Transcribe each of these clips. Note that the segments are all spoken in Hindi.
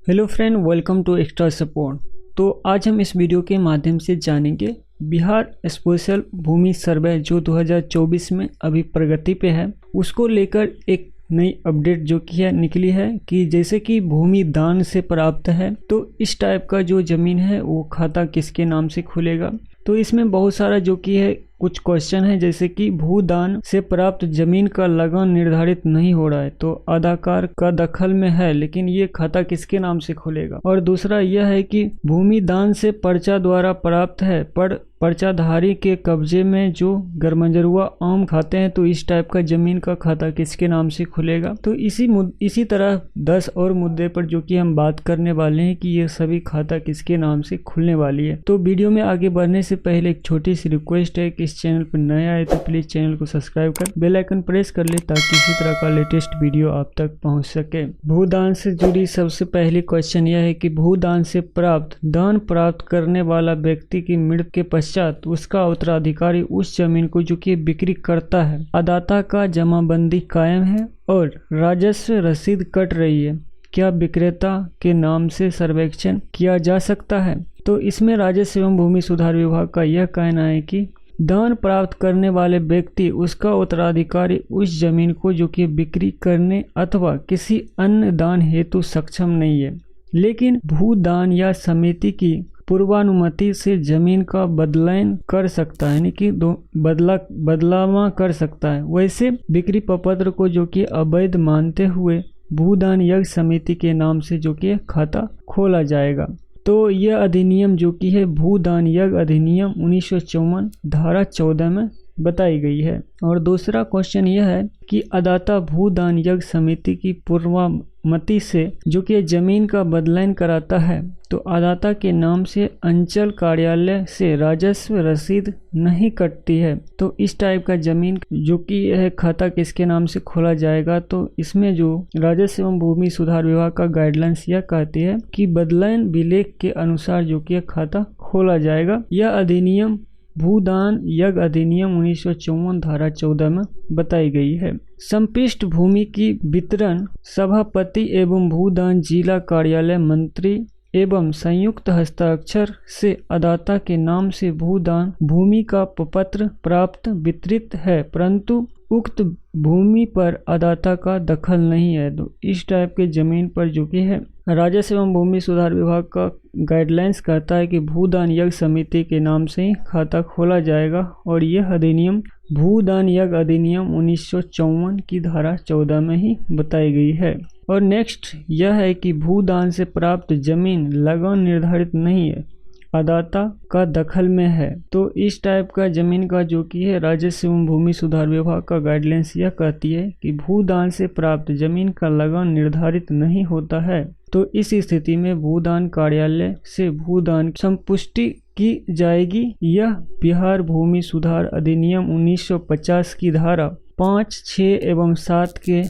Hello friend, welcome to extra support. तो आज हम इस वीडियो के माध्यम से जानेंगे बिहार स्पेशल भूमि सर्वे जो 2024 में अभी प्रगति पे है, उसको लेकर एक नई अपडेट जो कि है निकली है कि जैसे कि भूमि दान से प्राप्त है तो इस टाइप का जो ज़मीन है वो खाता किसके नाम से खुलेगा। तो इसमें बहुत सारा जो कि है कुछ क्वेश्चन है, जैसे कि भूदान से प्राप्त जमीन का लगान निर्धारित नहीं हो रहा है तो अदाकार का दखल में है, लेकिन ये खाता किसके नाम से खुलेगा। और दूसरा यह है कि भूमि दान से पर्चा द्वारा प्राप्त है पर पर्चाधारी के कब्जे में जो गरमजरुआ आम खाते हैं तो इस टाइप का जमीन का खाता किसके नाम से खुलेगा। तो इसी तरह 10 और मुद्दे पर जो कि हम बात करने वाले हैं कि ये सभी खाता किसके नाम से खुलने वाली है। तो वीडियो में आगे बढ़ने से पहले एक छोटी सी रिक्वेस्ट है कि इस चैनल पर नया है तो प्लीज चैनल को सब्सक्राइब कर बेल आइकन प्रेस कर ले ताकि इसी तरह का लेटेस्ट वीडियो आप तक पहुंच सके। भूदान से जुड़ी सबसे पहली क्वेश्चन यह है कि भूदान से दान प्राप्त करने वाला व्यक्ति की मृत्यु के पश्चात उसका उत्तराधिकारी उस जमीन को जो कि बिक्री करता है, अदाता का जमाबंदी कायम है और राजस्व रसीद कट रही है, क्या विक्रेता के नाम से सर्वेक्षण किया जा सकता है। तो इसमें राजस्व एवं भूमि सुधार विभाग का यह कहना है कि दान प्राप्त करने वाले व्यक्ति उसका उत्तराधिकारी उस जमीन को जो कि बिक्री करने अथवा किसी अन्य दान हेतु सक्षम नहीं है, लेकिन भूदान या समिति की पूर्वानुमति से जमीन का बदलान कर सकता है, यानी कि बदलावा कर सकता है। वैसे बिक्री प्रपत्र को जो कि अवैध मानते हुए भूदान यज्ञ समिति के नाम से जो कि खाता खोला जाएगा। तो यह अधिनियम जो कि है भूदान यज्ञ अधिनियम 1954 धारा 14 में बताई गई है। और दूसरा क्वेश्चन यह है कि अदाता भूदान यज्ञ समिति की पूर्वानुमति से जो कि जमीन का बदलान कराता है तो अदाता के नाम से अंचल कार्यालय से राजस्व रसीद नहीं कटती है, तो इस टाइप का जमीन जो कि यह खाता किसके नाम से खोला जाएगा। तो इसमें जो राजस्व एवं भूमि सुधार विभाग का गाइडलाइंस यह कहती है कि बदलान विलेख के अनुसार जो कि खाता खोला जाएगा। यह अधिनियम भूदान यज्ञ अधिनियम 1954 धारा 14 में बताई गई है। संपिष्ट भूमि की वितरण सभापति एवं भूदान जिला कार्यालय मंत्री एवं संयुक्त हस्ताक्षर से अदाता के नाम से भूदान भूमि का प्रपत्र प्राप्त वितरित है, परंतु उक्त भूमि पर अदाता का दखल नहीं है। तो इस टाइप के जमीन पर जो कि है राजस्व एवं भूमि सुधार विभाग का गाइडलाइंस कहता है कि भूदान यज्ञ समिति के नाम से ही खाता खोला जाएगा। और यह अधिनियम भूदान यज्ञ अधिनियम 1954 की धारा 14 में ही बताई गई है। और नेक्स्ट यह है कि भूदान से प्राप्त जमीन लगान निर्धारित नहीं है, अदाता का दखल में है। तो इस टाइप का जमीन का जो कि है राजस्व एवं भूमि सुधार विभाग का गाइडलाइंस यह कहती है कि भूदान से प्राप्त जमीन का लगान निर्धारित नहीं होता है, तो इस स्थिति में भूदान कार्यालय से भूदान संपुष्टि की जाएगी। यह बिहार भूमि सुधार अधिनियम 1950 की धारा 5, 6 एवं 7 के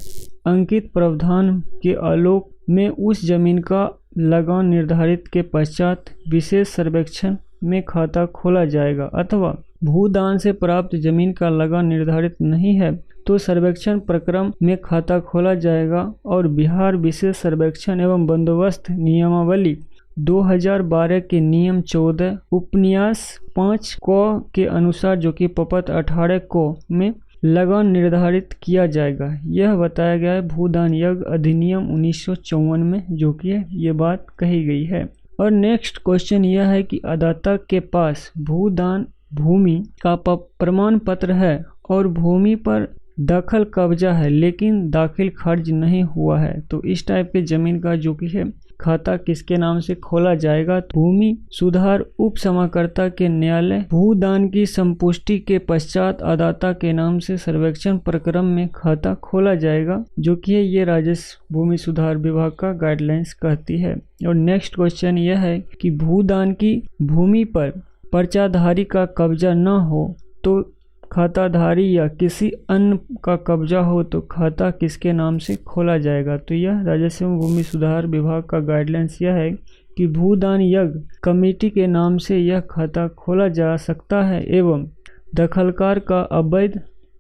अंकित प्रावधान के आलोक में उस जमीन का लगान निर्धारित के पश्चात विशेष सर्वेक्षण में खाता खोला जाएगा, अथवा भूदान से प्राप्त जमीन का लगान निर्धारित नहीं है तो सर्वेक्षण प्रक्रम में खाता खोला जाएगा। और बिहार विशेष सर्वेक्षण एवं बंदोबस्त नियमावली 2012 के नियम 14 उपन्यास 5 क के अनुसार जो कि प्रपत्र 18 को में लगान निर्धारित किया जाएगा। यह बताया गया है भूदान यज्ञ अधिनियम 1954 में जो कि ये बात कही गई है। और नेक्स्ट क्वेश्चन यह है कि अदाता के पास भूदान भूमि का प्रमाण पत्र है और भूमि पर दखल कब्जा है लेकिन दाखिल खर्च नहीं हुआ है, तो इस टाइप के जमीन का जो कि है खाता किसके नाम से खोला जाएगा। भूमि सुधार उप समाकर्ता के न्यायालय भूदान की संपुष्टि के पश्चात अदाता के नाम से सर्वेक्षण प्रक्रम में खाता खोला जाएगा, जो कि ये राजस्व भूमि सुधार विभाग का गाइडलाइंस कहती है। और नेक्स्ट क्वेश्चन यह है कि भूदान की भूमि पर पर्चाधारी का कब्जा न हो तो खाताधारी या किसी अन्य का कब्जा हो तो खाता किसके नाम से खोला जाएगा। तो यह राजस्व एवं भूमि सुधार विभाग का गाइडलाइंस यह है कि भूदान यज्ञ कमेटी के नाम से यह खाता खोला जा सकता है एवं दखलकार का अवैध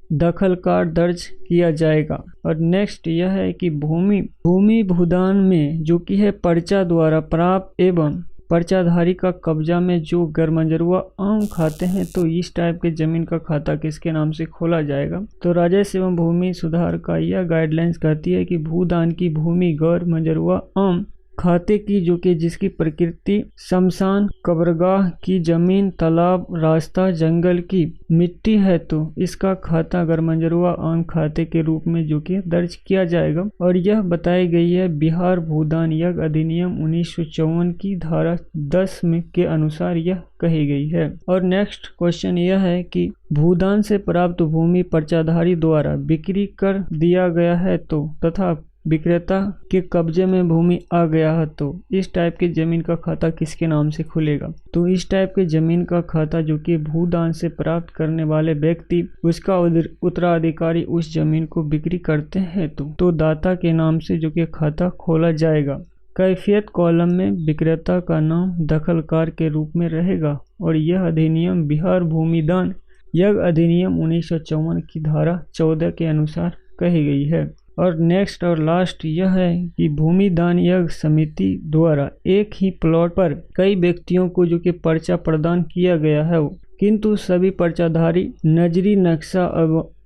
दखलकार दर्ज किया जाएगा। और नेक्स्ट यह है कि भूमि भूदान में जो कि है पर्चा द्वारा प्राप्त एवं पर्चाधारी का कब्जा में जो गैरमंजरूआ आम खाते हैं, तो इस टाइप के जमीन का खाता किसके नाम से खोला जाएगा। तो राजस्व एवं भूमि सुधार का यह गाइडलाइंस कहती है कि भूदान की भूमि गैर मंजरूआ आम खाते की जो कि जिसकी प्रकृति शमशान, कब्रगाह की जमीन, तालाब, रास्ता, जंगल की मिट्टी है, तो इसका खाता गैरमंजरूआ आम खाते के रूप में जो कि दर्ज किया जाएगा। और यह बताई गई है बिहार भूदान यज्ञ अधिनियम 1954 की धारा 10 में के अनुसार यह कही गई है। और नेक्स्ट क्वेश्चन यह है कि भूदान से प्राप्त भूमि पर्चाधारी द्वारा बिक्री कर दिया गया है तो तथा विक्रेता के कब्जे में भूमि आ गया है, तो इस टाइप के जमीन का खाता किसके नाम से खुलेगा। तो इस टाइप के जमीन का खाता जो कि भूदान से प्राप्त करने वाले व्यक्ति उसका उत्तराधिकारी उस जमीन को बिक्री करते हैं तो दाता के नाम से जो कि खाता खोला जाएगा। कैफियत कॉलम में विक्रेता का नाम दखलकार के रूप में रहेगा। और यह अधिनियम बिहार भूमिदान यज्ञ अधिनियम 1954 की धारा 14 के अनुसार कही गई है। और नेक्स्ट और लास्ट यह है कि भूमि दान यज्ञ समिति द्वारा एक ही प्लॉट पर कई व्यक्तियों को जो कि पर्चा प्रदान किया गया है, किंतु सभी पर्चाधारी नजरी नक्शा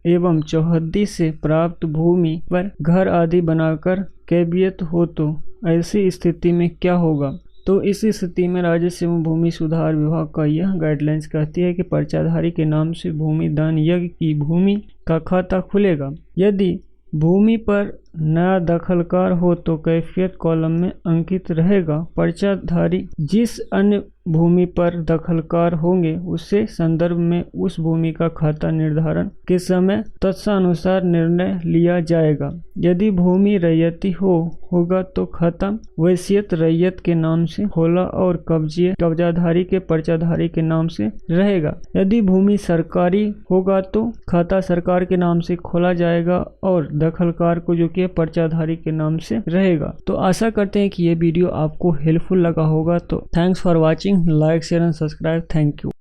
एवं चौहद्दी से प्राप्त भूमि पर घर आदि बनाकर कैबियत हो, तो ऐसी स्थिति में क्या होगा। तो इस स्थिति में राजस्व एवं भूमि सुधार विभाग का यह गाइडलाइंस कहती है कि पर्चाधारी के नाम से भूमि दान यज्ञ की भूमि का खाता खुलेगा। यदि भूमि पर नया दखलकार हो तो कैफियत कॉलम में अंकित रहेगा। पर्चाधारी जिस अन्य भूमि पर दखलकार होंगे उससे संदर्भ में उस भूमि का खाता निर्धारण के समय तदनुसार निर्णय लिया जाएगा। यदि भूमि रैयती होगा तो खाता वैसियत रैयत के नाम से खोला और कब्जाधारी के पर्चाधारी के नाम से रहेगा। यदि भूमि सरकारी होगा तो खाता सरकार के नाम से खोला जाएगा और दखलकार को जो कि पर्चाधारी के नाम से रहेगा। तो आशा करते हैं कि ये वीडियो आपको हेल्पफुल लगा होगा। तो thanks for watching, like share and subscribe. Thank you.